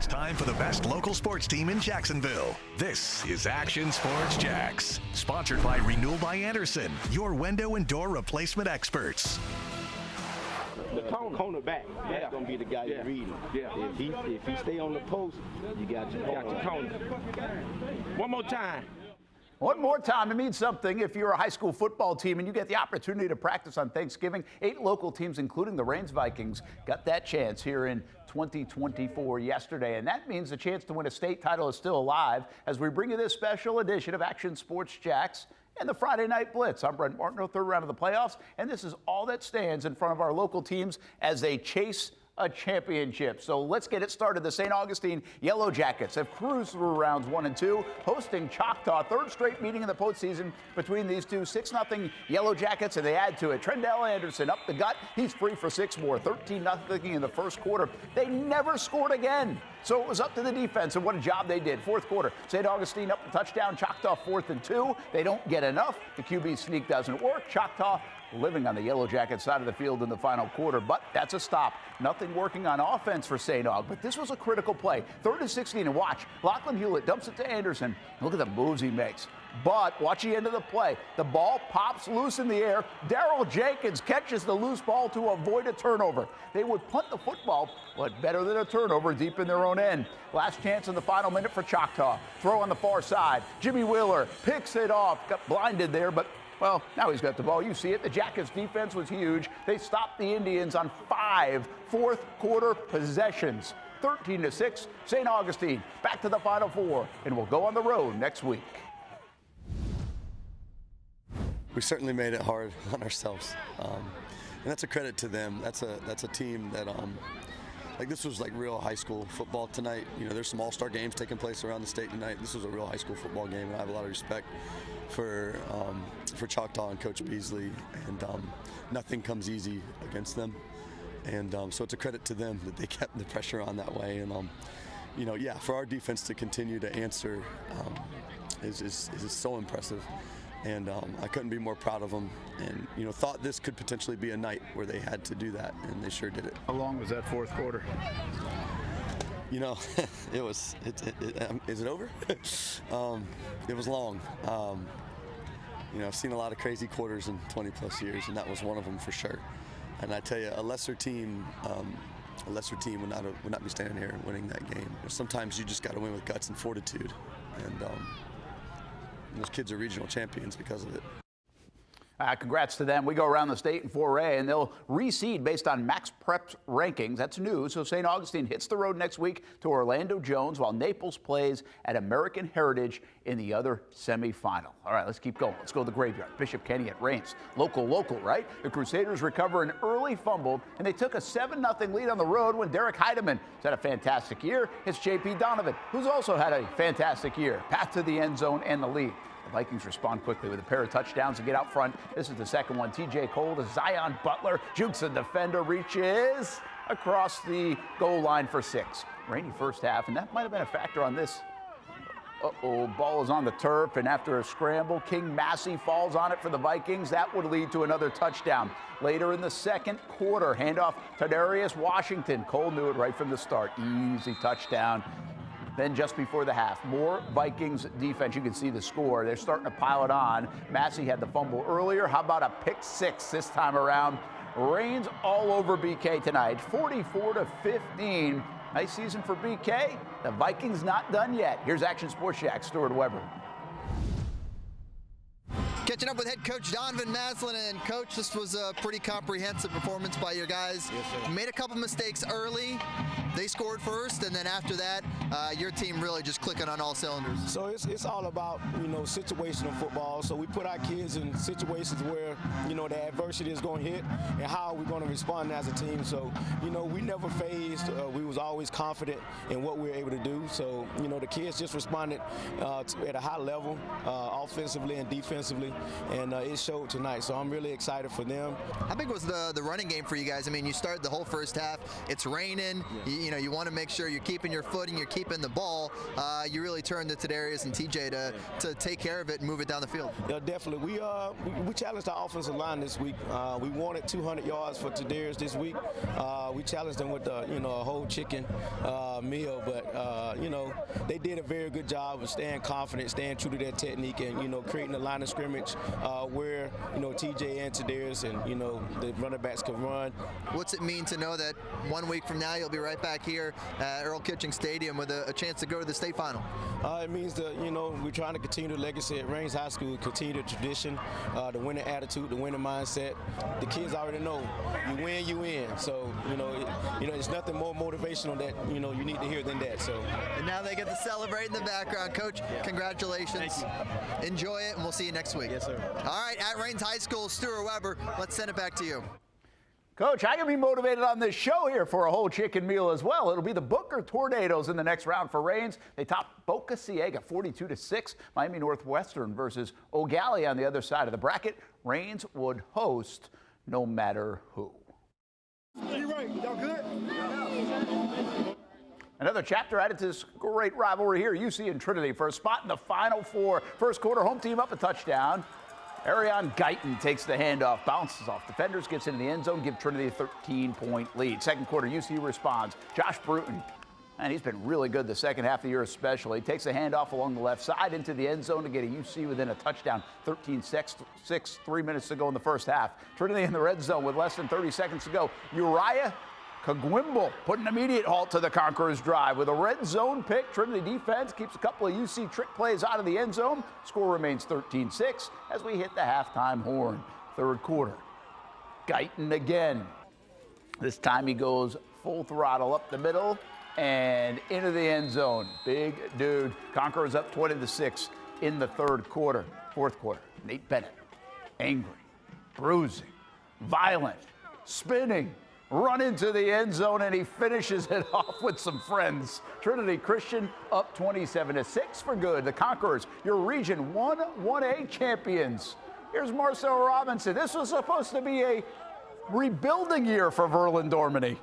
it's time for the best local sports team in Jacksonville. This is Action Sports Jax, sponsored by Renewal by Anderson, your window and door replacement experts. The cornerback, that's going to be the guy you're reading. If he stay on the post, you got your corner. One more time. One more time, it means something if you're a high school football team and you get the opportunity to practice on Thanksgiving. 8 local teams, including the Reigns Vikings, got that chance here in 2024 yesterday. And that means the chance to win a state title is still alive as we bring you this special edition of Action Sports Jax and the Friday Night Blitz. I'm Brent Martineau, third round of the playoffs, and this is all that stands in front of our local teams as they chase a championship. So let's get it started. The St. Augustine Yellow Jackets have cruised through rounds 1 and 2, hosting Choctaw. Third straight meeting in the postseason between these two. 6-0 Yellow Jackets, and they add to it. Trendell Anderson up the gut. He's free for 6 more. 13-0 in the first quarter. They never scored again. So it was up to the defense, and what a job they did. Fourth quarter, St. Augustine up the touchdown. Choctaw 4th and 2. They don't get enough. The QB sneak doesn't work. Choctaw living on the Yellow Jacket side of the field in the final quarter, but that's a stop. Nothing working on offense for St. Aug, but this was a critical play. 3rd and 16, and watch. Lachlan Hewlett dumps it to Anderson. Look at the moves he makes. But watch the end of the play. The ball pops loose in the air. Darryl Jenkins catches the loose ball to avoid a turnover. They would punt the football, but better than a turnover deep in their own end. Last chance in the final minute for Choctaw. Throw on the far side. Jimmy Wheeler picks it off. Got blinded there, but well, now he's got the ball. You see it. The Jackets defense was huge. They stopped the Indians on 5 fourth-quarter possessions. 13-6, St. Augustine back to the Final Four, and will go on the road next week. We certainly made it hard on ourselves, and that's a credit to them. That's a team that like this was like real high school football tonight. You know, there's some all-star games taking place around the state tonight. This was a real high school football game, and I have a lot of respect for Choctaw and Coach Beasley, and nothing comes easy against them, and so it's a credit to them that they kept the pressure on that way, and you know, yeah, for our defense to continue to answer is so impressive, and I couldn't be more proud of them, and you know, thought this could potentially be a night where they had to do that, and they sure did it. How long was that fourth quarter? You know, it was. Is it over? It was long. You know, I've seen a lot of crazy quarters in 20-plus years, and that was one of them for sure. And I tell you, a lesser team would not be standing here winning that game. Sometimes you just got to win with guts and fortitude, and those kids are regional champions because of it. Congrats to them. We go around the state in 4A, and they'll reseed based on Max Prep's rankings. That's new. So St. Augustine hits the road next week to Orlando Jones, while Naples plays at American Heritage in the other semifinal. All right, let's keep going. Let's go to the Graveyard. Bishop Kenny at Reigns. Local, right? The Crusaders recover an early fumble, and they took a 7-0 lead on the road when Derek Heidemann has had a fantastic year. It's J.P. Donovan, who's also had a fantastic year. Path to the end zone and the lead. The Vikings respond quickly with a pair of touchdowns to get out front. This is the second one. T.J. Cole to Zion Butler. Jukes the defender, reaches across the goal line for 6. Rainy first half, and that might have been a factor on this. Ball is on the turf, and after a scramble, King Massey falls on it for the Vikings. That would lead to another touchdown. Later in the second quarter, handoff to Darius Washington. Cole knew it right from the start. Easy touchdown. Then just before the half, more Vikings defense. You can see the score. They're starting to pile it on. Massey had the fumble earlier. How about a pick 6 this time around? Reigns all over BK tonight, 44-15. Nice season for BK. The Vikings not done yet. Here's Action Sports Jax, Stuart Weber. Catching up with head coach Donovan Maslin, and coach, this was a pretty comprehensive performance by your guys. Yes, sir. Made a couple mistakes early. They scored first, and then after that, your team really just clicking on all cylinders. So it's all about, you know, situational football. So we put our kids in situations where, you know, the adversity is going to hit, and how are we going to respond as a team. So, you know, we never phased. We was always confident in what we were able to do. So, you know, the kids just responded at a high level, offensively and defensively, and it showed tonight. So I'm really excited for them. How big was the running game for you guys? I mean, you started the whole first half. It's raining. You you want to make sure you're keeping your footing, you're keeping the ball. You really turn to Tadarius and TJ to take care of it and move it down the field. Yeah, definitely. We challenged our offensive line this week. We wanted 200 yards for Tadarius this week. We challenged them with a whole chicken meal, but they did a very good job of staying confident, staying true to their technique, and creating a line of scrimmage where TJ and Tadarius and the running backs can run. What's it mean to know that 1 week from now you'll be right back here at Earl Kitching Stadium with a chance to go to the state final? It means that we're trying to continue the legacy at Rains High School, continue the tradition, the winning attitude, the winning mindset. The kids already know you win, you win. So it's nothing more motivational that you need to hear than that. So. And now they get to celebrate in the background. Coach, congratulations. Enjoy it, and we'll see you next week. Yes, sir. All right, at Rains High School, Stuart Weber, let's send it back to you. Coach, I can be motivated on this show here for a whole chicken meal as well. It'll be the Booker Tornadoes in the next round for Rains. They top Boca Ciega 42-6. Miami Northwestern versus O'Galley on the other side of the bracket. Rains would host no matter who. You right? Y'all good? Another chapter added to this great rivalry here. UC and Trinity for a spot in the Final Four. First quarter, home team up a touchdown. Arion Guyton takes the handoff, bounces off defenders, gets into the end zone, give Trinity a 13-point lead. Second quarter, UC responds. Josh Bruton, and he's been really good the second half of the year especially. He takes a handoff along the left side into the end zone to get a UC within a touchdown. 13-6, 3 minutes to go in the first half. Trinity in the red zone with less than 30 seconds to go. Uriah Kagwimble put an immediate halt to the Conquerors' drive. With a red zone pick, Trinity defense keeps a couple of UC trick plays out of the end zone. Score remains 13-6 as we hit the halftime horn. Third quarter. Guyton again. This time he goes full throttle up the middle and into the end zone. Big dude. Conquerors up 20-6 in the third quarter. Fourth quarter. Nate Bennett. Angry. Bruising. Violent. Spinning. Run into the end zone, and he finishes it off with some friends. Trinity Christian up 27-6 for good. The Conquerors, your Region 1 1A champions. Here's Marcel Robinson. This was supposed to be a rebuilding year for Verlin Dorminey.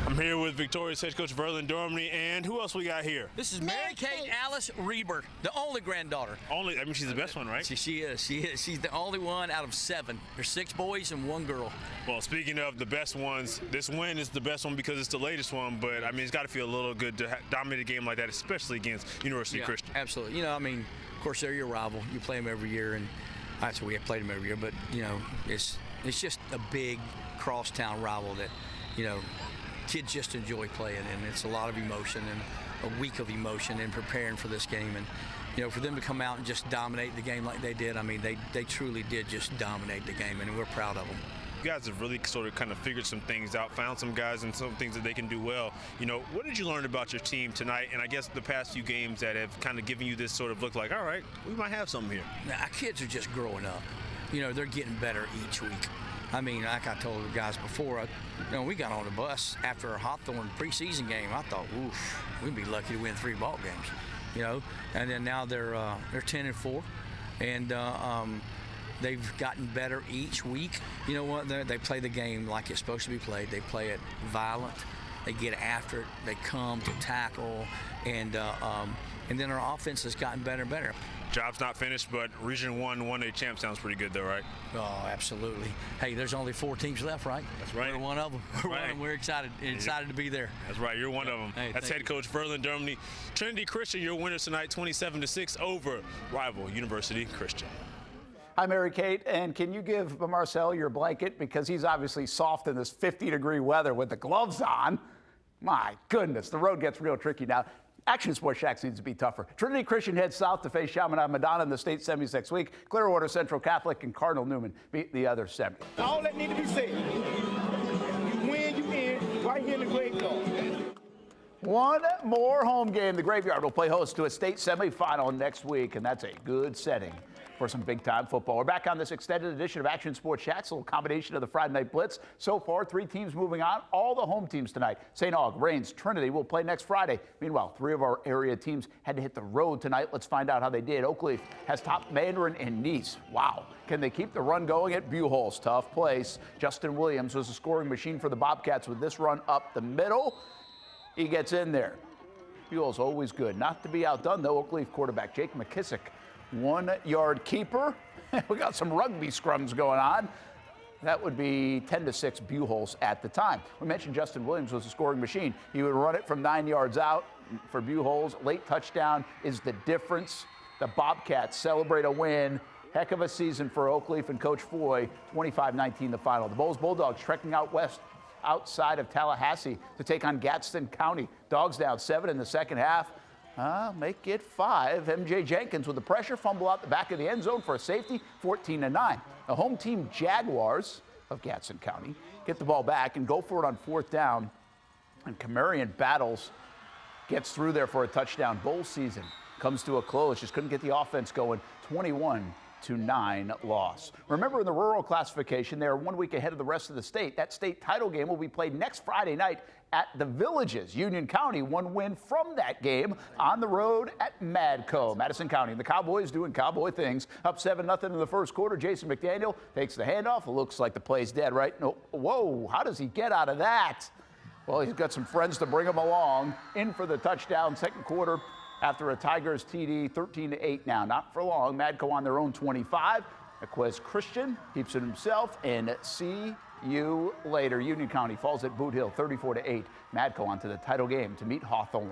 I'm here with Victoria's head coach Verlin Dorminey, and who else we got here? This is Mary Kate Alice Reber, the only granddaughter. Only? I mean, she's the best one, right? She is. She's the only one out of 7. There's 6 boys and 1 girl. Well, speaking of the best ones, this win is the best one because it's the latest one, but, I mean, it's got to feel a little good to dominate a game like that, especially against University Christian. Absolutely. I mean, of course, they're your rival. You play them every year, and that's why we have played them every year, but, it's just a big crosstown rival that, kids just enjoy playing, and it's a lot of emotion and a week of emotion in preparing for this game. And for them to come out and just dominate the game like they did, I mean, they truly did just dominate the game, and we're proud of them. You guys have really sort of kind of figured some things out, found some guys and some things that they can do well. What did you learn about your team tonight, and I guess the past few games that have kind of given you this sort of look like, all right, we might have something here? Now, our kids are just growing up. They're getting better each week. I mean, like I told the guys before, we got on the bus after a Hawthorne preseason game. I thought, oof, we'd be lucky to win 3 ball games, And then now they're 10-4, and they've gotten better each week. You know what? They play the game like it's supposed to be played. They play it violent. They get after it. They come to tackle, and then our offense has gotten better and better. Job's not finished, but Region 1 1A champ sounds pretty good, though, right? Oh, absolutely. Hey, there's only 4 teams left, right? That's right. We're one of them. We're excited to be there. That's right. You're one of them. Hey, that's head coach Verlin Dorminey. Trinity Christian, your winners tonight, 27-6 over rival University Christian. Hi, Mary Kate, and can you give Marcel your blanket, because he's obviously soft in this 50-degree weather with the gloves on. My goodness, the road gets real tricky now. Action Sports Jax needs to be tougher. Trinity Christian heads south to face Chaminade Madonna in the state semis next week. Clearwater Central Catholic and Cardinal Newman beat the other semi. All that need to be said. You win, you in, right here in the graveyard. One more home game. The Graveyard will play host to a state semifinal next week, and that's a good setting for some big-time football. We're back on this extended edition of Action Sports Jax, a little combination of the Friday Night Blitz. So far, 3 teams moving on. All the home teams tonight. St. Aug, Rains, Trinity will play next Friday. Meanwhile, 3 of our area teams had to hit the road tonight. Let's find out how they did. Oakleaf has top Mandarin and Nice. Wow. Can they keep the run going at Buchholz? Tough place. Justin Williams was a scoring machine for the Bobcats with this run up the middle. He gets in there. Buchholz always good. Not to be outdone, though. Oakleaf quarterback Jake McKissick, 1-yard keeper. We got some rugby scrums going on. That would be 10-6 Buchholz at the time. We mentioned Justin Williams was a scoring machine. He would run it from 9 yards out for Buchholz. Late touchdown is the difference. The Bobcats celebrate a win. Heck of a season for Oakleaf and Coach Foy. 25-19 the final. The Bowls Bulldogs trekking out west outside of Tallahassee to take on Gadsden County. Dogs down 7 in the second half. Make it 5. MJ Jenkins with the pressure fumble out the back of the end zone for a safety, 14-9. The home team Jaguars of Gadsden County get the ball back and go for it on 4th down. And Camarion Battles gets through there for a touchdown. Bowl season comes to a close. Just couldn't get the offense going. 21-9 loss. Remember, in the rural classification, they are 1 week ahead of the rest of the state. That state title game will be played next Friday night at the Villages. Union County, 1 win from that game on the road at Madco. Madison County and the Cowboys doing cowboy things. Up 7-0 in the first quarter. Jason McDaniel takes the handoff. It looks like the play's dead, right? No. Whoa, how does he get out of that? Well, he's got some friends to bring him along. In for the touchdown, second quarter. After a Tigers TD, 13-8 now. Not for long. Madco on their own 25. Equez Christian keeps it himself, and see you later. Union County falls at Boot Hill, 34-8. Madco onto the title game to meet Hawthorne.